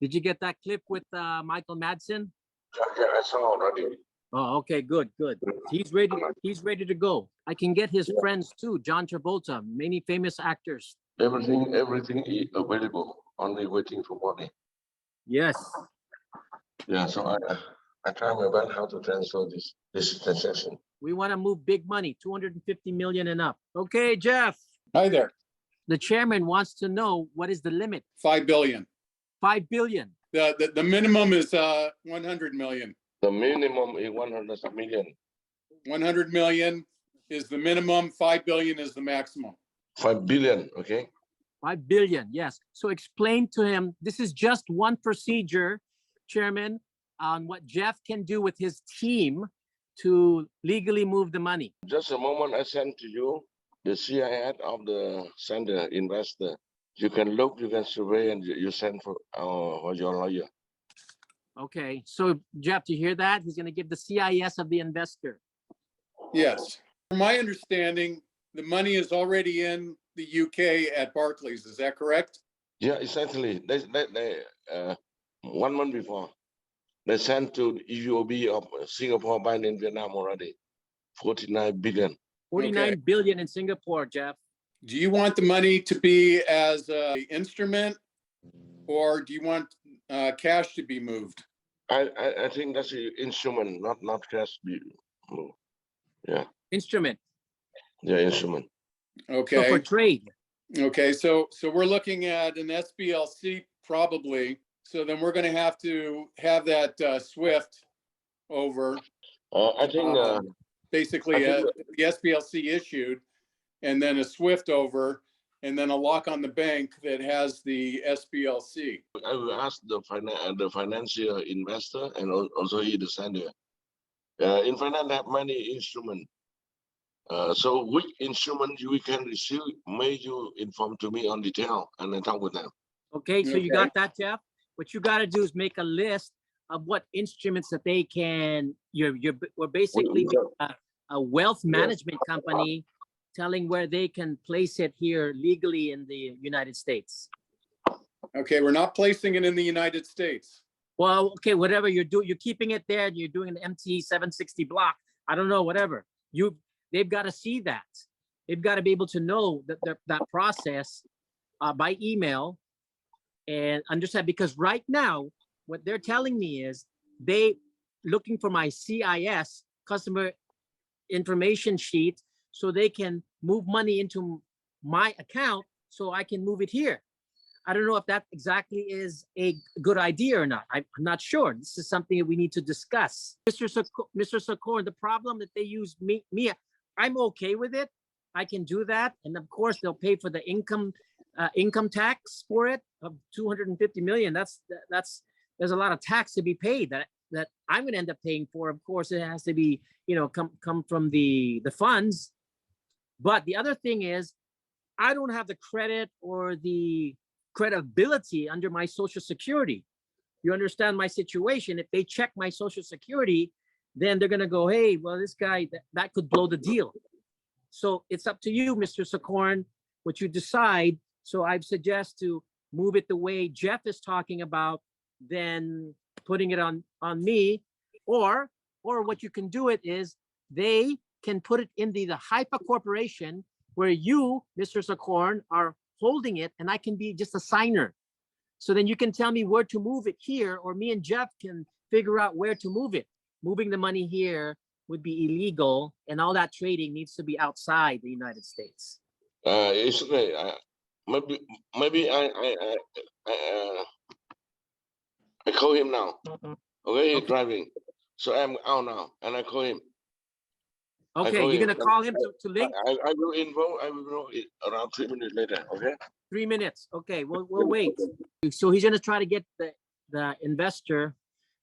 Did you get that clip with Michael Madsen? Yeah, I saw already. Oh, okay, good. He's ready to go. I can get his friends too, John Travolta, many famous actors. Everything is available, only waiting for money. Yes. Yeah, so I try my best how to transfer this transaction. We want to move big money, 250 million and up. Okay, Jeff. Hi there. The chairman wants to know what is the limit? 5 billion. 5 billion. The minimum is 100 million. The minimum is 100 million. 100 million is the minimum. 5 billion is the maximum. 5 billion, okay? 5 billion, yes. So explain to him, this is just one procedure, Chairman, on what Jeff can do with his team to legally move the money. Just a moment, I send to you the CIS of the sender investor. You can look, you can survey, and you send for your lawyer. Okay, so Jeff, do you hear that? He's going to give the CIS of the investor. Yes. From my understanding, the money is already in the UK at Barclays. Is that correct? Yeah, exactly. They 1 month before, they sent to EUB of Singapore buying in Vietnam already, 49 billion. 49 billion in Singapore, Jeff. Do you want the money to be as an instrument, or do you want cash to be moved? I think that's an instrument, not cash. Yeah. Instrument. Yeah, instrument. Okay. So for trade. Okay, so we're looking at an SBLC probably. So then we're going to have that SWIFT over. I think basically the SBLC issued, and then a SWIFT over, and then a lock on the bank that has the SBLC. I will ask the financial investor and also the sender. In finance, have many instruments. So which instrument we can receive, may you inform to me on detail and then talk with them. Okay, so you got that, Jeff? What you got to do is make a list of what instruments that they can, we're basically a wealth management company telling where they can place it here legally in the United States. Okay, we're not placing it in the United States. Well, okay, whatever you're doing, you're keeping it there, you're doing an MT 760 block. I don't know, whatever. They've got to see that. They've got to be able to know that process by email and understand, because right now, what they're telling me is they looking for my CIS, customer information sheet, so they can move money into my account so I can move it here. I don't know if that exactly is a good idea or not. I'm not sure. This is something that we need to discuss. Mr. Socorro, the problem that they use me, I'm okay with it. I can do that. And of course, they'll pay for the income tax for it of 250 million. There's a lot of tax to be paid that I'm going to end up paying for. Of course, it has to be, come from the funds. But the other thing is, I don't have the credit or the credibility under my Social Security. You understand my situation? If they check my Social Security, then they're going to go, hey, well, this guy, that could blow the deal. So it's up to you, Mr. Socorro, what you decide. So I suggest to move it the way Jeff is talking about, then putting it on me, or what you can do it is they can put it in the Hifa Corporation, where you, Mr. Socorro, are holding it, and I can be just a signer. So then you can tell me where to move it here, or me and Jeff can figure out where to move it. Moving the money here would be illegal, and all that trading needs to be outside the United States. It's okay. Maybe I call him now. Okay, he's driving. So I'm out now, and I call him. Okay, you're going to call him to link? I will know it around 3 minutes later, okay? 3 minutes. Okay, we'll wait. So he's going to try to get the investor,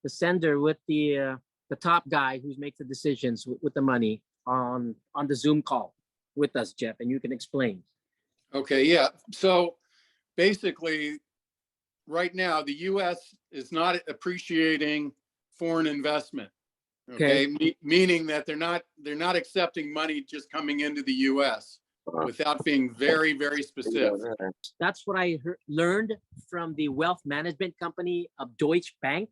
the sender, with the top guy who makes the decisions with the money on the Zoom call with us, Jeff, and you can explain. Okay, yeah. So basically, right now, the U.S. is not appreciating foreign investment. Okay, meaning that they're not accepting money just coming into the U.S. without being very, very specific. That's what I learned from the wealth management company of Deutsche Bank,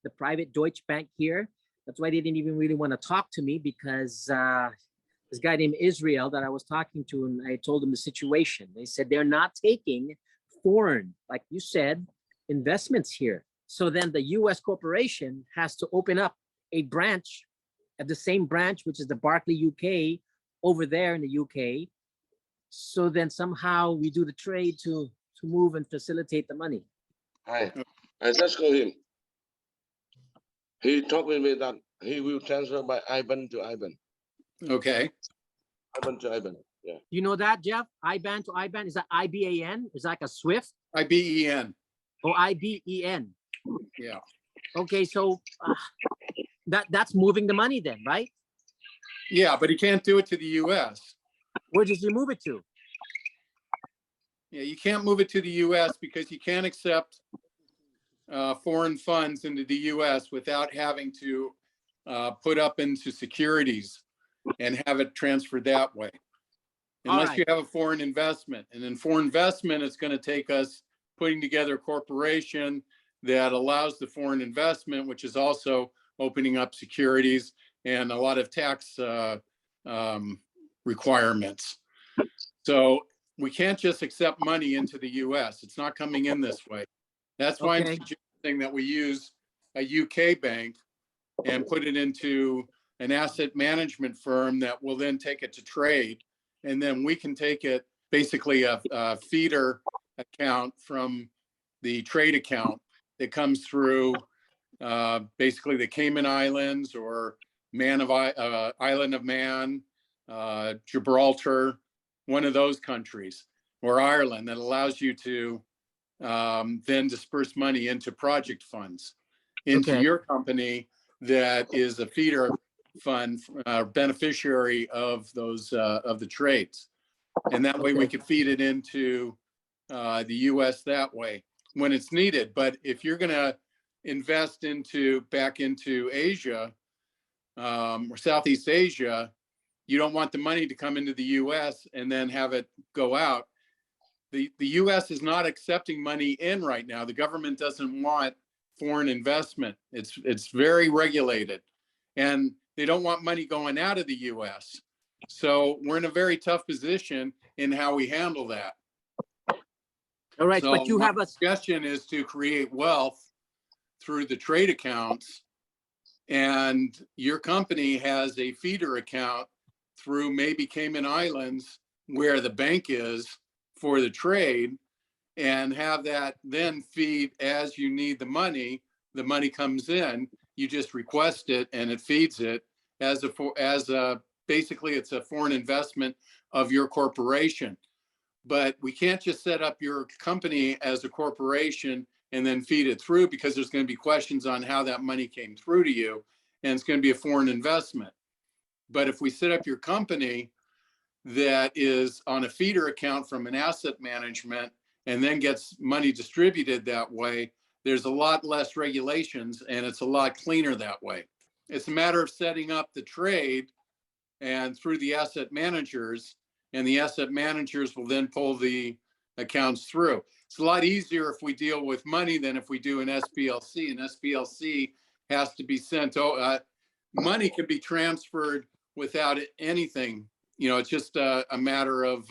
the private Deutsche Bank here. That's why they didn't even really want to talk to me, because this guy named Israel that I was talking to, and I told him the situation. They said they're not taking foreign, like you said, investments here. So then the US corporation has to open up a branch at the same branch, which is the Barclay UK over there in the UK. So then somehow we do the trade to move and facilitate the money. I just call him. He told me that he will transfer by Ivan to Ivan. Okay. Ivan to Ivan. Yeah. You know that, Jeff? IBAN to IBAN, is that IBAN? Is that like a SWIFT? IBEN. Oh, IBEN. Yeah. Okay, so that's moving the money then, right? Yeah, but he can't do it to the US. Where does he move it to? Yeah, you can't move it to the US because you can't accept foreign funds into the US without having to put up into securities and have it transferred that way. Unless you have a foreign investment. And in foreign investment, it's going to take us putting together a corporation that allows the foreign investment, which is also opening up securities and a lot of tax requirements. So we can't just accept money into the US. It's not coming in this way. That's why I'm suggesting that we use a UK bank and put it into an asset management firm that will then take it to trade. And then we can take it, basically a feeder account from the trade account that comes through basically the Cayman Islands or Island of Man, Gibraltar, one of those countries, or Ireland, that allows you to then disperse money into project funds into your company that is a feeder fund beneficiary of those of the trades. And that way we could feed it into the US that way when it's needed. But if you're going to invest back into Asia or Southeast Asia, you don't want the money to come into the US and then have it go out. The US is not accepting money in right now. The government doesn't want foreign investment. It's very regulated, and they don't want money going out of the US. So we're in a very tough position in how we handle that. All right, so but you have a suggestion is to create wealth through the trade accounts, and your company has a feeder account through maybe Cayman Islands where the bank is for the trade, and have that then feed as you need the money comes in, you just request it and it feeds it as a basically it's a foreign investment of your corporation. But we can't just set up your company as a corporation and then feed it through, because there's going to be questions on how that money came through to you, and it's going to be a foreign investment. But if we set up your company that is on a feeder account from an asset management and then gets money distributed that way, there's a lot less regulations and it's a lot cleaner that way. It's a matter of setting up the trade and through the asset managers, and the asset managers will then pull the accounts through. It's a lot easier if we deal with money than if we do an SPLC. An SPLC has to be sent. Money can be transferred without anything. It's just a matter of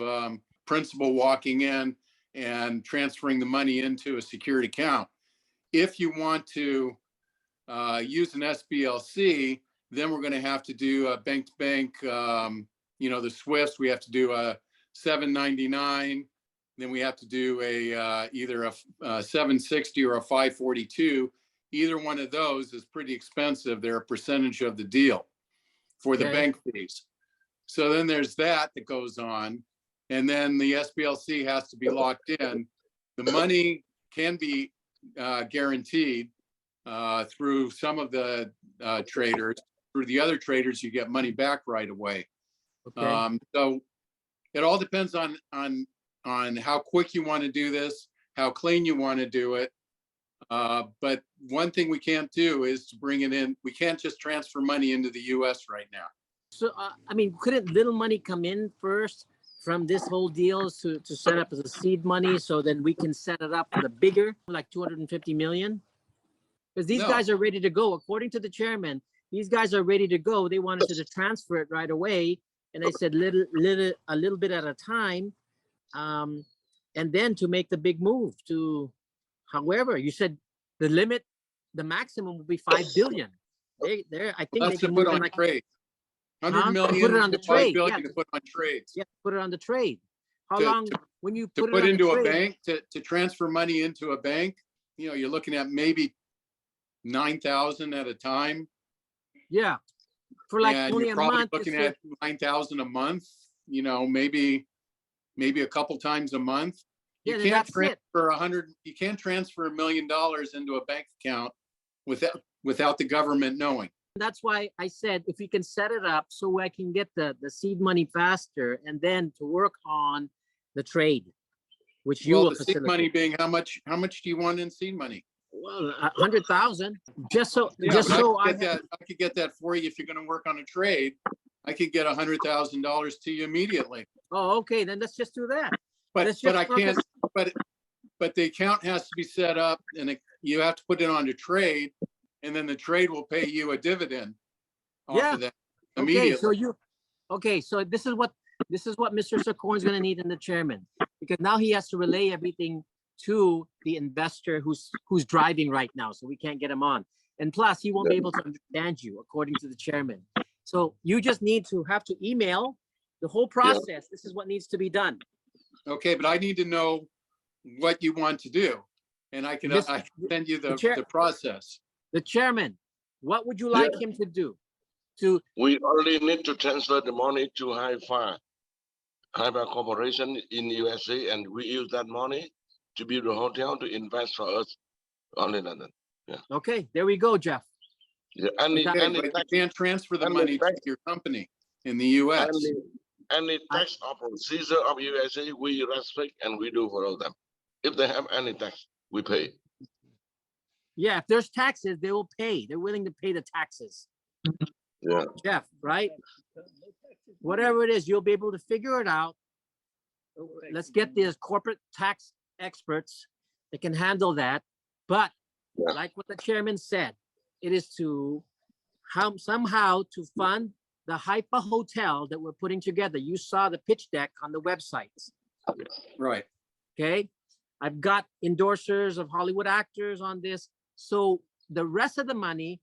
principal walking in and transferring the money into a secured account. If you want to use an SPLC, then we're going to have to do a bank-to-bank, the SWIFTs. We have to do a 799. Then we have to do either a 760 or a 542. Either one of those is pretty expensive. They're a percentage of the deal for the bank fees. So then there's that goes on. And then the SPLC has to be locked in. The money can be guaranteed through some of the traders. Through the other traders, you get money back right away. So it all depends on how quick you want to do this, how clean you want to do it. But one thing we can't do is to bring it in. We can't just transfer money into the US right now. So, couldn't little money come in first from this whole deal to set up as a seed money, so then we can set it up for the bigger, like 250 million? Because these No. guys are ready to go. According to the chairman, these guys are ready to go. They wanted to transfer it right away. And I said, a little bit at a time. And then to make the big move to, however, you said the maximum would be 5 billion. I think they That's to can put move on like, trade. 100 Huh? million Put it on to the 5 trade, billion yeah. to put on trades. yeah, put it on the trade. How To- long, when you To put it put on into the a trade, bank, to transfer money into a bank, you're looking at maybe 9,000 at a time. yeah, for like And only you're a probably month, looking it's at 9,000 a month, maybe a couple times a month. Yeah, You then can't that's it. transfer you can't transfer $1 million into a bank account without the government knowing. That's why I said, if we can set it up so I can get the seed money faster and then to work on the trade, which you Well, will the seed facilitate. money being how much do you want in seed money? Well, 100,000, just so, Yeah, just but so I could get that for you if you're going to work on a trade. I could get $100,000 to you immediately. Oh, okay, then let's just do that. But Let's but just I focus- can't. But the account has to be set up, and you have to put it on a trade, and then the trade will pay you a dividend off Yeah. of that Okay, immediately. so this is what Mr. Sakorn is going to need in the chairman, because now he has to relay everything to the investor who's driving right now, so we can't get him on. And plus, he won't be able to understand you, according to the chairman. So you just need to have to email the whole process. This is what needs to be done. Okay, but I need to know what you want to do, and I can send you the process. The chairman, what would you like him to do? We only need to transfer the money to Hifa Corporation in USA, and we use that money to build a hotel to invest for us. Only that. Okay, there we go, Jeff. Yeah, Okay, but you can't transfer the money to your company in the U.S. Any tax or procedure of USA, we respect and we do for all them. If they have any tax, we pay. Yeah, if there's taxes, they will pay. They're willing to pay the taxes. Yeah. Jeff, right? Whatever it is, you'll be able to figure it out. Let's get these corporate tax experts that can handle that. But like what the chairman said, it is to somehow to fund the Hifa hotel that we're putting together. You saw the pitch deck on the website. Right. Okay. I've got endorsers of Hollywood actors on this. So the rest of the money,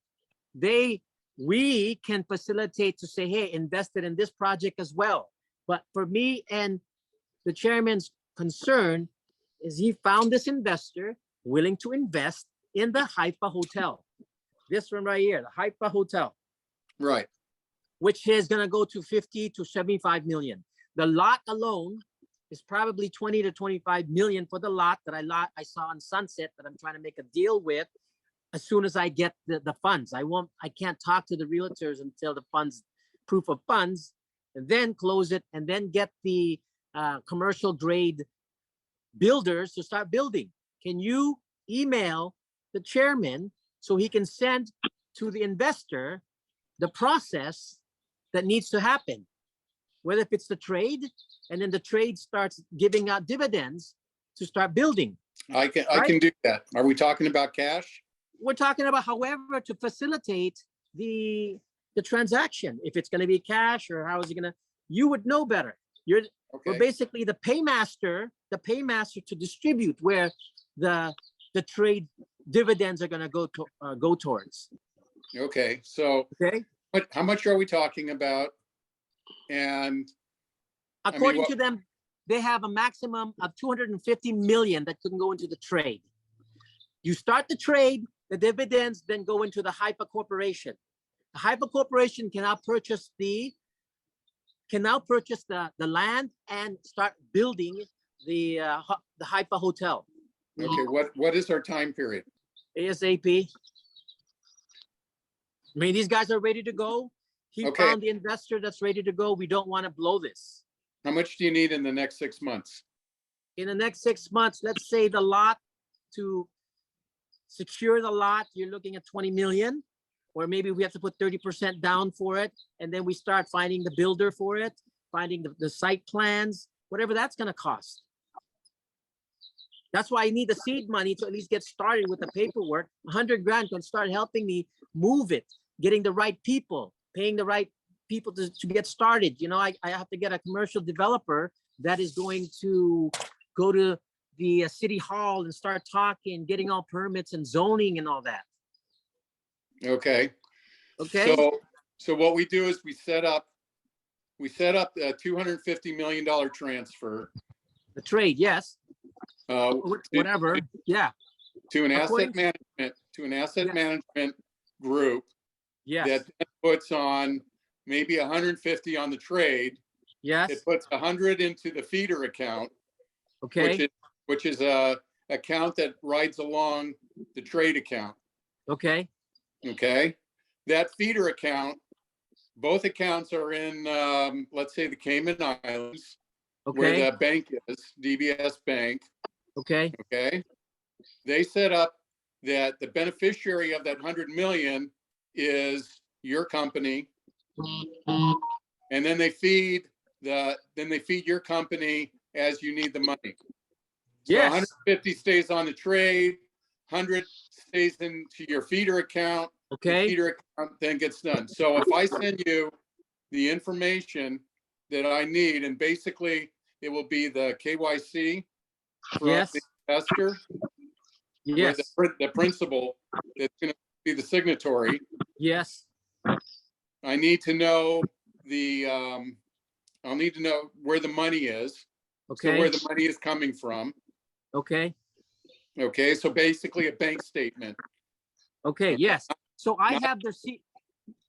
we can facilitate to say, hey, invest it in this project as well. But for me and the chairman's concern is he found this investor willing to invest in the Hifa hotel. This one right here, the Hifa hotel. Right. Which is going to go to 50 to 75 million. The lot alone is probably 20 to 25 million for the lot that I saw on Sunset that I'm trying to make a deal with as soon as I get the funds. I can't talk to the realtors until the funds, proof of funds, and then close it and then get the commercial grade builders to start building. Can you email the chairman so he can send to the investor the process that needs to happen? Whether if it's the trade, and then the trade starts giving out dividends to start building. I can do that. Are we talking about cash? We're talking about, however, to facilitate the transaction. If it's going to be cash or how is it going to, you would know better. We're basically the paymaster to distribute where the trade dividends are going to go towards. Okay, so how much are we talking about? And according to them, they have a maximum of 250 million that can go into the trade. You start the trade, the dividends then go into the Hifa Corporation. The Hifa Corporation can now purchase the land and start building the Hifa hotel. Okay, what is our time period? ASAP. I mean, these guys are ready to go. He found the investor that's ready to go. We don't want to blow this. How much do you need in the next 6 months? In the next 6 months, let's say the lot, to secure the lot, you're looking at 20 million, or maybe we have to put 30% down for it. And then we start finding the builder for it. finding the site plans, whatever that's going to cost. That's why I need the seed money to at least get started with the paperwork. 100 grand can start helping me move it, getting the right people, paying the right people to get started. You know, I have to get a commercial developer that is going to go to the city hall and start talking, getting all permits and zoning and all that. Okay. Okay. So what we do is we set up a $250 million transfer. The trade, yes. To Whatever. Yeah. an According- asset Yeah. management group Yes. that then puts on maybe 150 on the trade. Yes. It puts 100 into the feeder account, Okay. which is a account that rides along the trade account. Okay. Okay. That feeder account, both accounts are in, let's say, the Cayman Islands, where Okay. the bank is, DBS Bank. Okay. Okay. They set up that the beneficiary of that 100 million is your company. And then they feed your company as you need the money. So Yes. 150 stays on the trade, 100 stays into your feeder account. The Okay. feeder account then gets done. So if I send you the information that I need, and basically it will be the KYC from Yes. the investor, Yes. or the principal that's going to be the signatory. Yes. I need to know I'll need to know where the money is. So Okay. where the money is coming from. Okay. Okay, so basically a bank statement. Okay. Yes. So I Not- have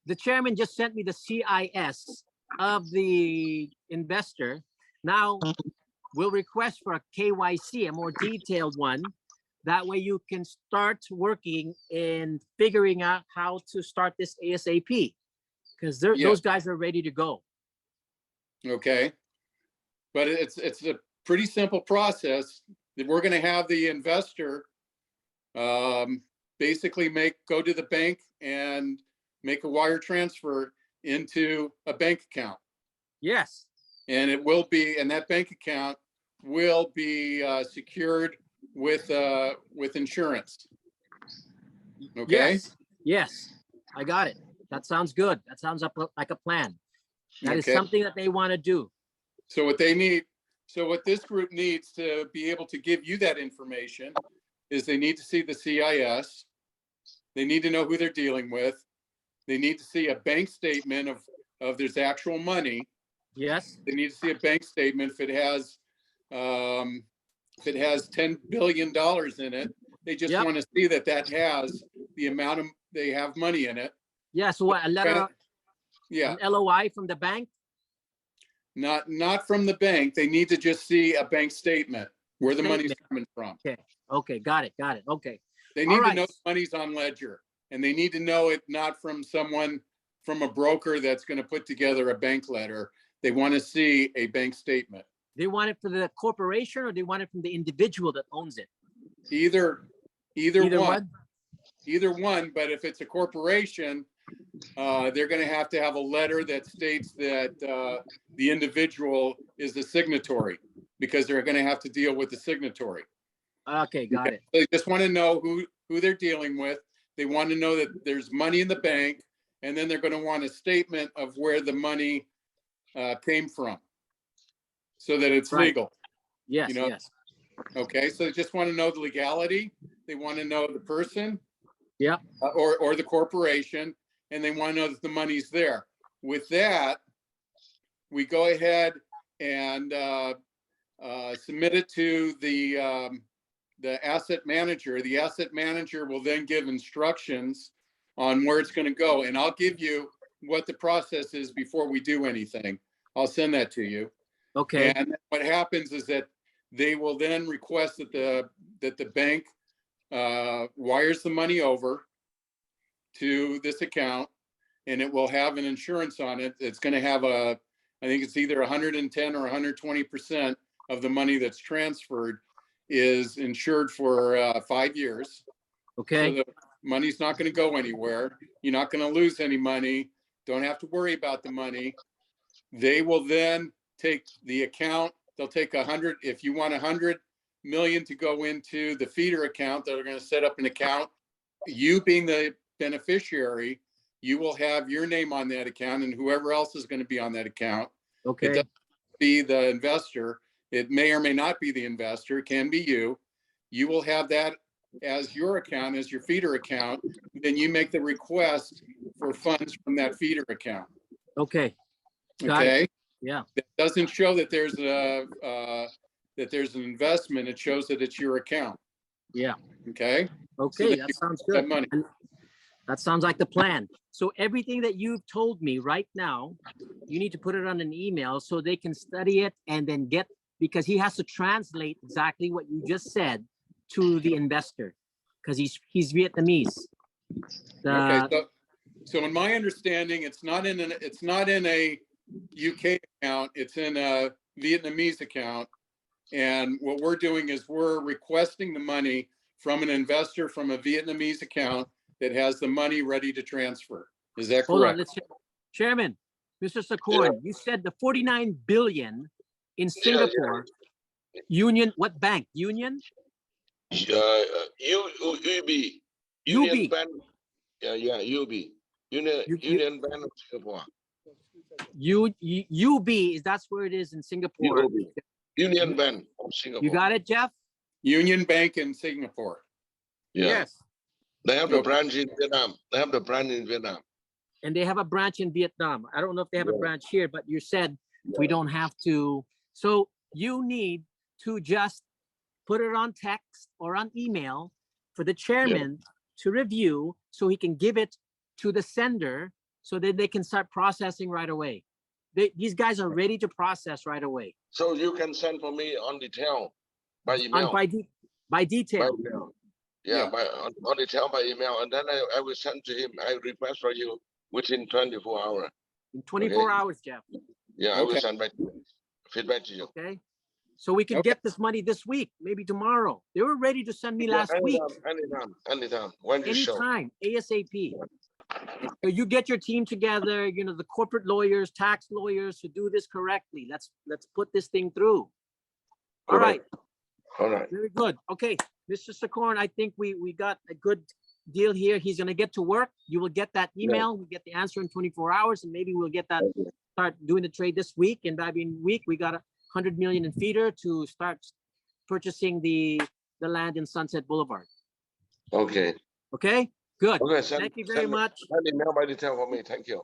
the chairman just sent me the CIS of the investor. Now we'll request for a KYC, a more detailed one. That way you can start working and figuring out how to start this ASAP, because Yeah. those guys are ready to go. Okay. But it's a pretty simple process that we're going to have the investor basically go to the bank and make a wire transfer into a bank account. Yes. And that bank account will be secured with insurance. Okay. Yes. Yes. I got it. That sounds good. That sounds like a plan. That is Okay. something that they want to do. So what this group needs to be able to give you that information is they need to see the CIS. They need to know who they're dealing with. They need to see a bank statement of there's actual money. Yes. They need to see a bank statement if it has $10 billion in it. They just Yep. want to see that has the amount of they have money in it. Yeah. So what, a letter, Yeah, an LOI from the bank? not from the bank. They need to just see a bank statement where the money's Statement. coming from. Okay. Got it. Got it. Okay. They All need to right. know the money's on ledger, and they need to know it not from a broker that's going to put together a bank letter. They want to see a bank statement. They want it for the corporation, or they want it from the individual that owns it? Either Either one. Either one, but if it's a corporation, they're going to have a letter that states that the individual is the signatory, because they're going to have to deal with the signatory. Okay. Got it. They just want to know who they're dealing with. They want to know that there's money in the bank, and then they're going to want a statement of where the money came from, so that it's Right. legal. Yes. You know, Yes. Okay, so they just want to know the legality. They want to know the person. Yep. Or the corporation, and they want to know that the money's there. With that, we go ahead and submit it to the asset manager. The asset manager will then give instructions on where it's going to go, and I'll give you what the process is before we do anything. I'll send that to you. Okay. And what happens is that they will then request that the bank wires the money over to this account, and it will have an insurance on it. It's going to have I think it's either 110 or 120% of the money that's transferred is insured for 5 years. Okay. So the money's not going to go anywhere. You're not going to lose any money. Don't have to worry about the money. They will then take the account. They'll take 100. If you want 100 million to go into the feeder account, they're going to set up an account. You being the beneficiary, you will have your name on that account, and whoever else is going to be on that account. It Okay, doesn't be the investor. It may or may not be the investor. It can be you. You will have that as your account, as your feeder account. Then you make the request for funds from that feeder account. okay, got it. Okay. Yeah, That doesn't show that there's an investment. It shows that it's your account. yeah. Okay. Okay, that that you sounds that good. money. And that sounds like the plan. So everything that you've told me right now, you need to put it on an email so they can study it and then get, because he has to translate exactly what you just said to the investor, because he's Vietnamese. Okay. So in my understanding, it's not in a UK account. It's in a Vietnamese account. And what we're doing is we're requesting the money from an investor from a Vietnamese account that has the money ready to transfer. Is that Hold on, correct? Chairman, Mr. Sakorn, you said the 49 billion in Singapore. Union, what bank? Union? UB, Union UB. Bank. Yeah, UB, Union Bank of Singapore. UB is that's where it is in Singapore. UOB, Union Bank of Singapore. You got it, Jeff? Union Bank in Singapore. Yeah. Yes. They have the Okay. branch in Vietnam. They have the branch in Vietnam. And they have a branch in Vietnam. I don't know if they have a branch here, but you said we don't have to. So you need to just put it on text or on email for the chairman to review so he can give it to the sender so that they can start processing right away. These guys are ready to process right away. So you can send for me on detail by email. By detail. By email. Yeah, on detail by email, and then I will send to him. I request for you within 24 hours. In 24 Okay. hours, Jeff. Yeah, I will Okay. send back feedback to you. Okay. So we can Okay. get this money this week, maybe tomorrow. They were ready to send me last week. Anytime. When you show. Anytime, ASAP. So you get your team together, you know, the corporate lawyers, tax lawyers to do this correctly. Let's put this thing through. All right. All right. Very good. Okay, Mr. Sakorn, I think we got a good deal here. He's gonna get to work. You will get that email. We get the answer in 24 hours, and maybe we'll get that, start doing the trade this week. And by being week, we got 100 million in feeder to start purchasing the land in Sunset Boulevard. Okay. Okay, good. Okay. Thank you very much. Send email by detail for me. Thank you.